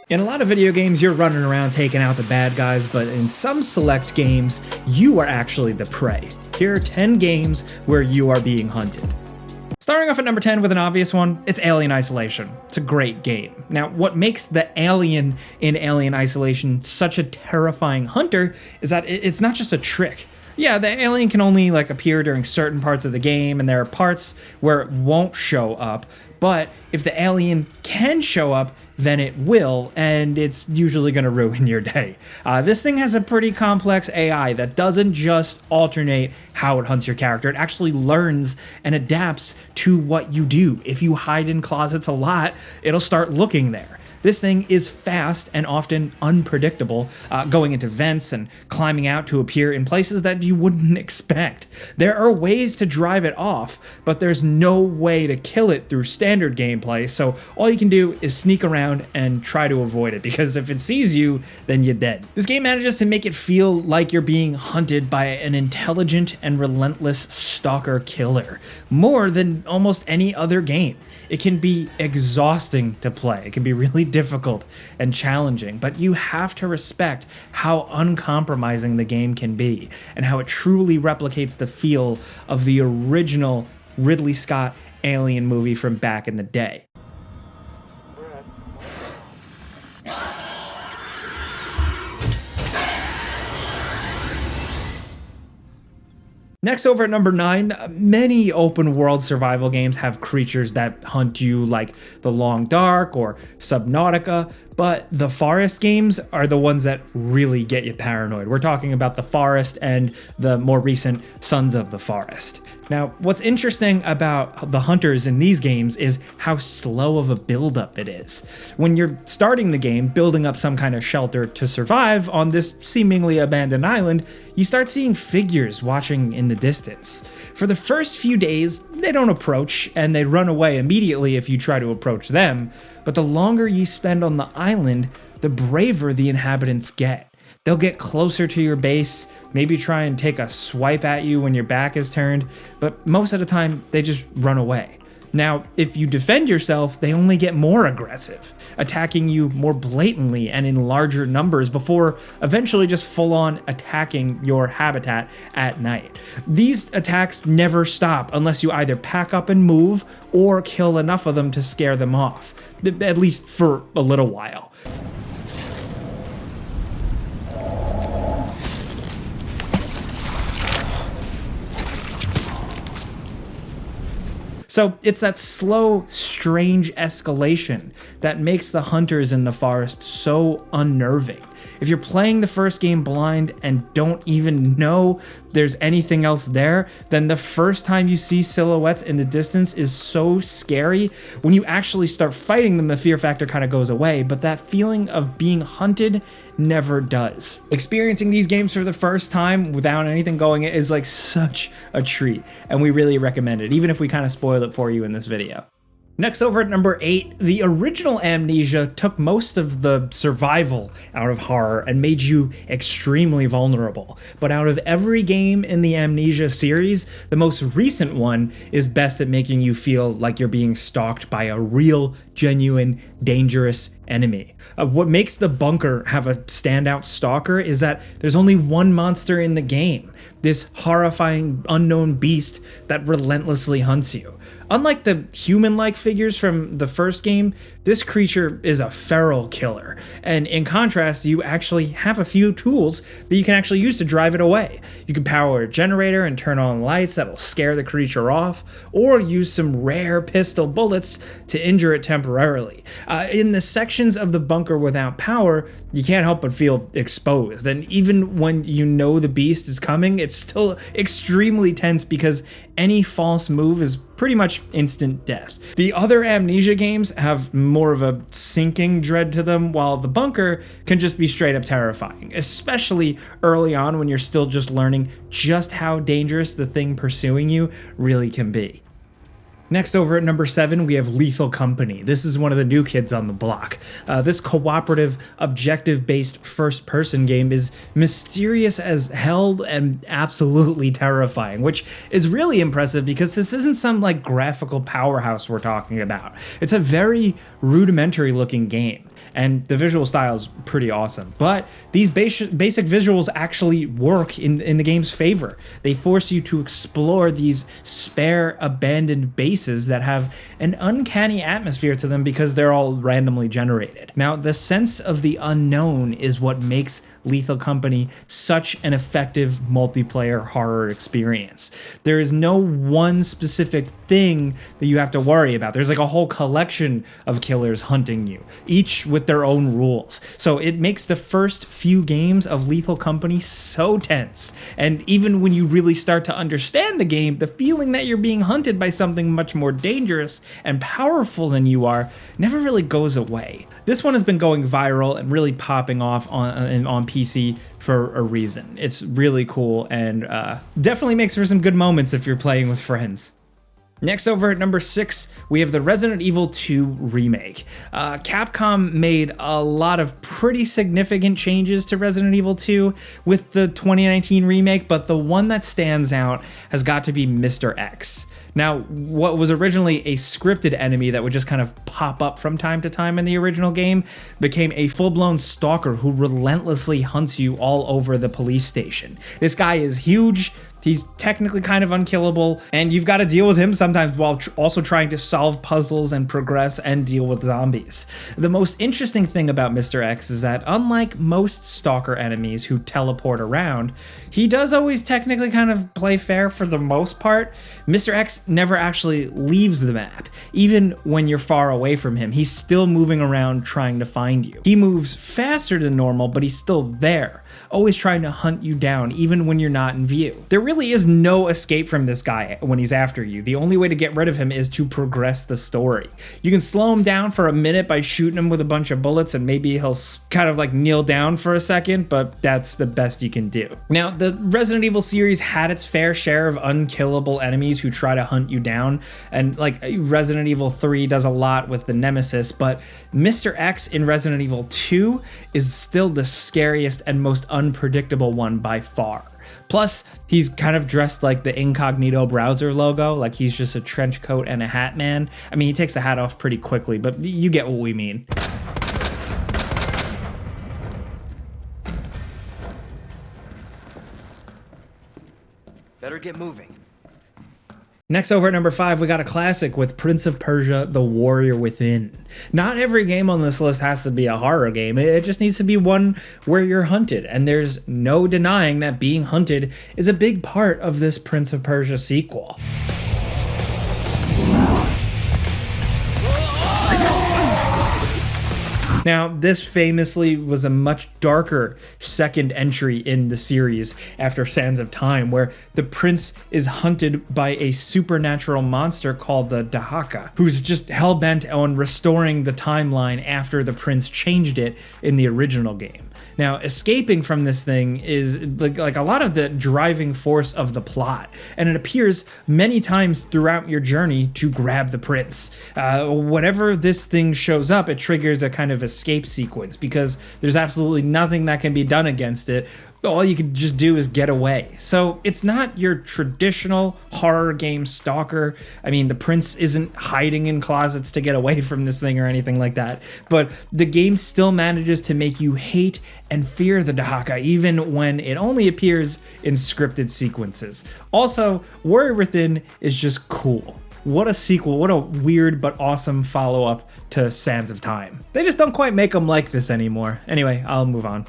In a lot of video games, you're running around taking out the bad guys, but in some select games, you are actually the prey. Here are 10 games where you are being hunted. Starting off at number 10 with an obvious one, it's Alien Isolation. It's a great game. Now, what makes the alien in Alien Isolation such a terrifying hunter is that it's not just a trick. Yeah, the alien can only appear during certain parts of the game, and there are parts where it won't show up, but if the alien can show up, then it will, and it's usually going to ruin your day. This thing has a pretty complex AI that doesn't just alternate how it hunts your character. It actually learns and adapts to what you do. If you hide in closets a lot, it'll start looking there. This thing is fast and often unpredictable, going into vents and climbing out to appear in places that you wouldn't expect. There are ways to drive it off, but there's no way to kill it through standard gameplay, so all you can do is sneak around and try to avoid it, because if it sees you, then you're dead. This game manages to make it feel like you're being hunted by an intelligent and relentless stalker killer, more than almost any other game. It can be exhausting to play. It can be really difficult and challenging, but you have to respect how uncompromising the game can be and how it truly replicates the feel of the original Ridley Scott Alien movie from back in the day. Next, over at number 9, many open world survival games have creatures that hunt you, like The Long Dark or Subnautica, but the Forest games are the ones that really get you paranoid. We're talking about The Forest and the more recent Sons of the Forest. Now, what's interesting about the hunters in these games is how slow of a buildup it is. When you're starting the game, building up some kind of shelter to survive on this seemingly abandoned island, you start seeing figures watching in the distance. For the first few days, they don't approach, and they run away immediately if you try to approach them, but the longer you spend on the island, the braver the inhabitants get. They'll get closer to your base, maybe try and take a swipe at you when your back is turned, but most of the time, they just run away. Now, if you defend yourself, they only get more aggressive, attacking you more blatantly and in larger numbers before eventually just full-on attacking your habitat at night. These attacks never stop unless you either pack up and move or kill enough of them to scare them off, at least for a little while. So it's that slow, strange escalation that makes the hunters in the forest so unnerving. If you're playing the first game blind and don't even know there's anything else there, then the first time you see silhouettes in the distance is so scary. When you actually start fighting them, the fear factor kind of goes away, but that feeling of being hunted never does. Experiencing these games for the first time without anything going is like such a treat, and we really recommend it, even if we kind of spoil it for you in this video. Next, over at number 8, the original Amnesia took most of the survival out of horror and made you extremely vulnerable. But out of every game in the Amnesia series, the most recent one is best at making you feel like you're being stalked by a real, genuine, dangerous enemy. What makes the bunker have a standout stalker is that there's only one monster in the game, this horrifying unknown beast that relentlessly hunts you. Unlike the human-like figures from the first game, this creature is a feral killer, and in contrast, you actually have a few tools that you can actually use to drive it away. You can power a generator and turn on lights that'll scare the creature off, or use some rare pistol bullets to injure it temporarily. In the sections of the bunker without power, you can't help but feel exposed, and even when you know the beast is coming, it's still extremely tense because any false move is pretty much instant death. The other Amnesia games have more of a sinking dread to them, while the bunker can just be straight up terrifying, especially early on when you're still just learning just how dangerous the thing pursuing you really can be. Next, over at number 7, we have Lethal Company. This is one of the new kids on the block. This cooperative, objective-based first-person game is mysterious as hell and absolutely terrifying, which is really impressive because this isn't some like graphical powerhouse we're talking about. It's a very rudimentary-looking game, and the visual style is pretty awesome. But these basic visuals actually work in the game's favor. They force you to explore these spare, abandoned bases that have an uncanny atmosphere to them because they're all randomly generated. Now, the sense of the unknown is what makes Lethal Company such an effective multiplayer horror experience. There is no one specific thing that you have to worry about. There's like a whole collection of killers hunting you, each with their own rules. So it makes the first few games of Lethal Company so tense. And even when you really start to understand the game, the feeling that you're being hunted by something much more dangerous and powerful than you are never really goes away. This one has been going viral and really popping off on PC for a reason. It's really cool and definitely makes for some good moments if you're playing with friends. Next, over at number 6, we have the Resident Evil 2 remake. Capcom made a lot of pretty significant changes to Resident Evil 2 with the 2019 remake, but the one that stands out has got to be Mr. X. Now, what was originally a scripted enemy that would just kind of pop up from time to time in the original game became a full-blown stalker who relentlessly hunts you all over the police station. This guy is huge. He's technically kind of unkillable, and you've got to deal with him sometimes while also trying to solve puzzles and progress and deal with zombies. The most interesting thing about Mr. X is that unlike most stalker enemies who teleport around, he does always technically kind of play fair for the most part. Mr. X never actually leaves the map. Even when you're far away from him, he's still moving around trying to find you. He moves faster than normal, but he's still there, always trying to hunt you down even when you're not in view. There really is no escape from this guy when he's after you. The only way to get rid of him is to progress the story. You can slow him down for a minute by shooting him with a bunch of bullets, and maybe he'll kind of like kneel down for a second, but that's the best you can do. Now, the Resident Evil series had its fair share of unkillable enemies who try to hunt you down, and like Resident Evil 3 does a lot with the Nemesis, but Mr. X in Resident Evil 2 is still the scariest and most unpredictable one by far. Plus, he's kind of dressed like the incognito browser logo, like he's just a trench coat and a hat man. I mean, he takes the hat off pretty quickly, but you get what we mean. Better get moving. Next, over at number 5, we got a classic with Prince of Persia: The Warrior Within. Not every game on this list has to be a horror game. It just needs to be one where you're hunted, and there's no denying that being hunted is a big part of this Prince of Persia sequel. Now, this famously was a much darker second entry in the series after Sands of Time, where the prince is hunted by a supernatural monster called the Dahaka, who's just hell-bent on restoring the timeline after the prince changed it in the original game. Now, escaping from this thing is like a lot of the driving force of the plot, and it appears many times throughout your journey to grab the prince. Whenever this thing shows up, it triggers a kind of escape sequence because there's absolutely nothing that can be done against it. All you can just do is get away. So it's not your traditional horror game stalker. I mean, the prince isn't hiding in closets to get away from this thing or anything like that. But the game still manages to make you hate and fear the Dahaka, even when it only appears in scripted sequences. Also, Warrior Within is just cool. What a sequel, what a weird but awesome follow-up to Sands of Time. They just don't quite make them like this anymore. Anyway, I'll move on.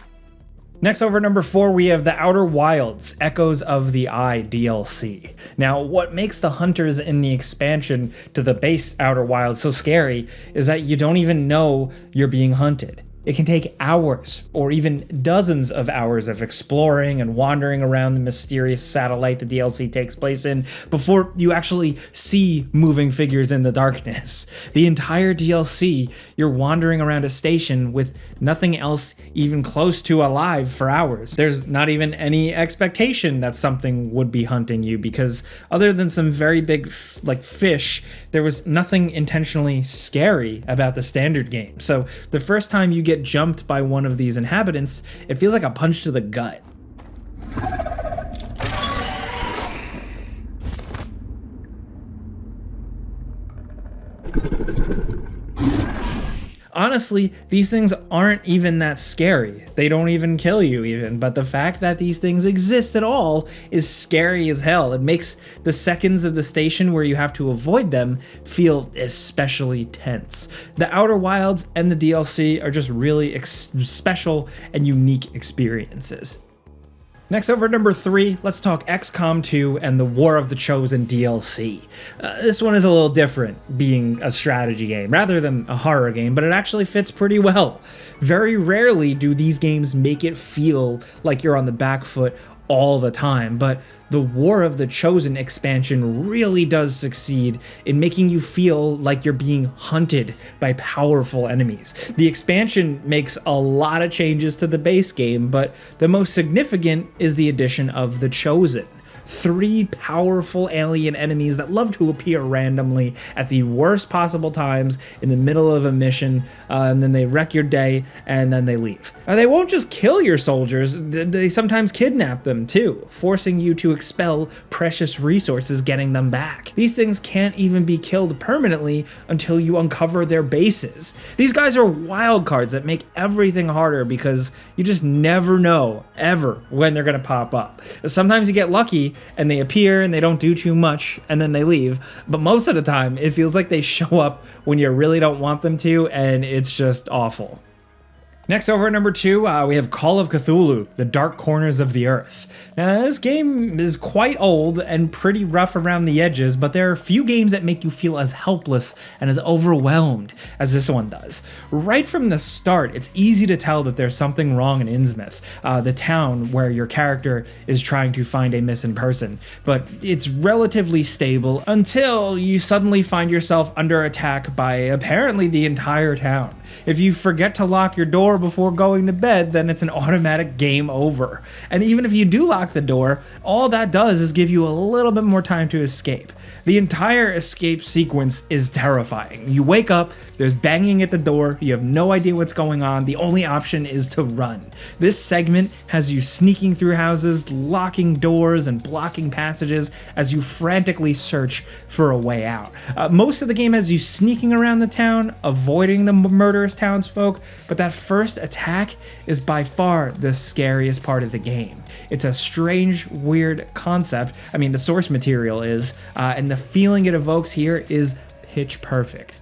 Next, over at number 4, we have the Outer Wilds: Echoes of the Eye DLC. Now, what makes the hunters in the expansion to the base Outer Wilds so scary is that you don't even know you're being hunted. It can take hours or even dozens of hours of exploring and wandering around the mysterious satellite the DLC takes place in before you actually see moving figures in the darkness. The entire DLC, you're wandering around a station with nothing else even close to alive for hours. There's not even any expectation that something would be hunting you, because other than some very big fish, there was nothing intentionally scary about the standard game. So the first time you get jumped by one of these inhabitants, it feels like a punch to the gut. Honestly, these things aren't even that scary. They don't even kill you even, but the fact that these things exist at all is scary as hell. It makes the seconds of the station where you have to avoid them feel especially tense. The Outer Wilds and the DLC are just really special and unique experiences. Next, over at number 3, let's talk XCOM 2 and the War of the Chosen DLC. This one is a little different, being a strategy game rather than a horror game, but it actually fits pretty well. Very rarely do these games make it feel like you're on the back foot all the time, but the War of the Chosen expansion really does succeed in making you feel like you're being hunted by powerful enemies. The expansion makes a lot of changes to the base game, but the most significant is the addition of the Chosen. 3 powerful alien enemies that love to appear randomly at the worst possible times in the middle of a mission, and then they wreck your day, and then they leave. They won't just kill your soldiers, they sometimes kidnap them too, forcing you to expel precious resources getting them back. These things can't even be killed permanently until you uncover their bases. These guys are wild cards that make everything harder because you just never know, ever, when they're gonna pop up. Sometimes you get lucky and they appear and they don't do too much and then they leave, but most of the time it feels like they show up when you really don't want them to, and it's just awful. Next, over at number 2, we have Call of Cthulhu, The Dark Corners of the Earth. Now, this game is quite old and pretty rough around the edges, but there are few games that make you feel as helpless and as overwhelmed as this one does. Right from the start, it's easy to tell that there's something wrong in Innsmouth, the town where your character is trying to find a missing person, but it's relatively stable until you suddenly find yourself under attack by apparently the entire town. If you forget to lock your door before going to bed, then it's an automatic game over. And even if you do lock the door, all that does is give you a little bit more time to escape. The entire escape sequence is terrifying. You wake up, there's banging at the door, you have no idea what's going on, the only option is to run. This segment has you sneaking through houses, locking doors, and blocking passages as you frantically search for a way out. Most of the game has you sneaking around the town, avoiding the murderous townsfolk, but that first attack is by far the scariest part of the game. It's a strange, weird concept. I mean, the source material is, and the feeling it evokes here is pitch perfect.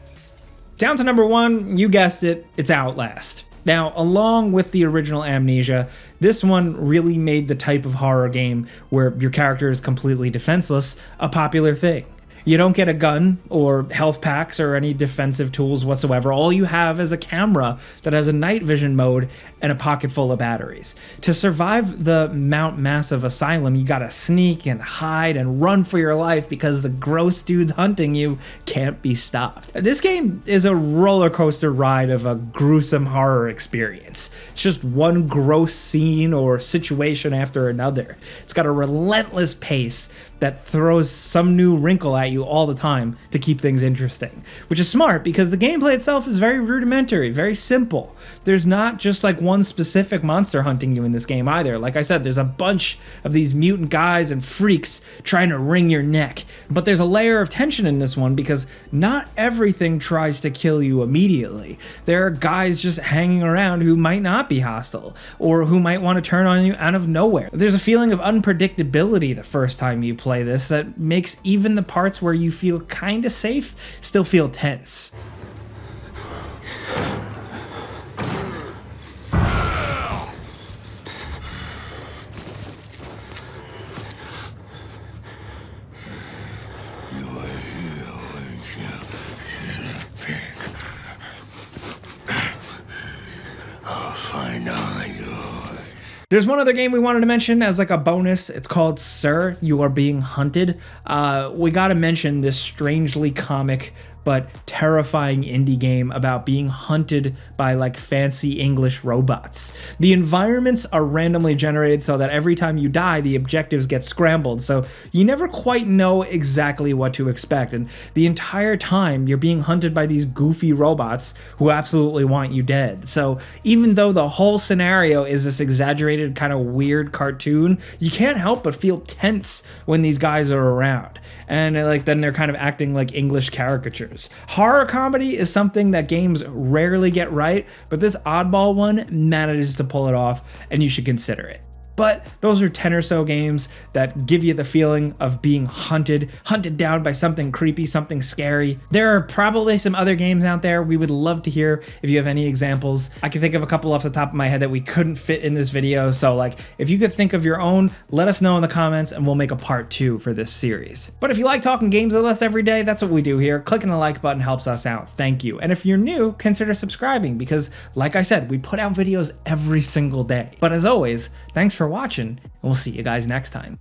Down to number 1, you guessed it, it's Outlast. Now, along with the original Amnesia, this one really made the type of horror game where your character is completely defenseless a popular thing. You don't get a gun or health packs or any defensive tools whatsoever. All you have is a camera that has a night vision mode and a pocket full of batteries. To survive the Mount Massive Asylum, you gotta sneak and hide and run for your life because the gross dudes hunting you can't be stopped. This game is a roller coaster ride of a gruesome horror experience. It's just one gross scene or situation after another. It's got a relentless pace that throws some new wrinkle at you all the time to keep things interesting, which is smart because the gameplay itself is very rudimentary, very simple. There's not just like one specific monster hunting you in this game either. Like I said, there's a bunch of these mutant guys and freaks trying to wring your neck, but there's a layer of tension in this one because not everything tries to kill you immediately. There are guys just hanging around who might not be hostile or who might want to turn on you out of nowhere. There's a feeling of unpredictability the first time you play this that makes even the parts where you feel kind of safe still feel tense. find all yours. There's one other game we wanted to mention as like a bonus. It's called Sir, You Are Being Hunted. We got to mention this strangely comic but terrifying indie game about being hunted by like fancy English robots. The environments are randomly generated so that every time you die, the objectives get scrambled, so you never quite know exactly what to expect, and the entire time you're being hunted by these goofy robots who absolutely want you dead. So even though the whole scenario is this exaggerated kind of weird cartoon, you can't help but feel tense when these guys are around. And like then they're kind of acting like English caricatures. Horror comedy is something that games rarely get right, but this oddball one manages to pull it off, and you should consider it. But those are 10 or so games that give you the feeling of being hunted down by something creepy, something scary. There are probably some other games out there. We would love to hear if you have any examples. I can think of a couple off the top of my head that we couldn't fit in this video. So like, if you could think of your own, let us know in the comments and we'll make a part 2 for this series. But if you like talking games with us every day, that's what we do here. Clicking the like button helps us out. Thank you. And if you're new, consider subscribing because like I said, we put out videos every single day. But as always, thanks for watching, and we'll see you guys next time.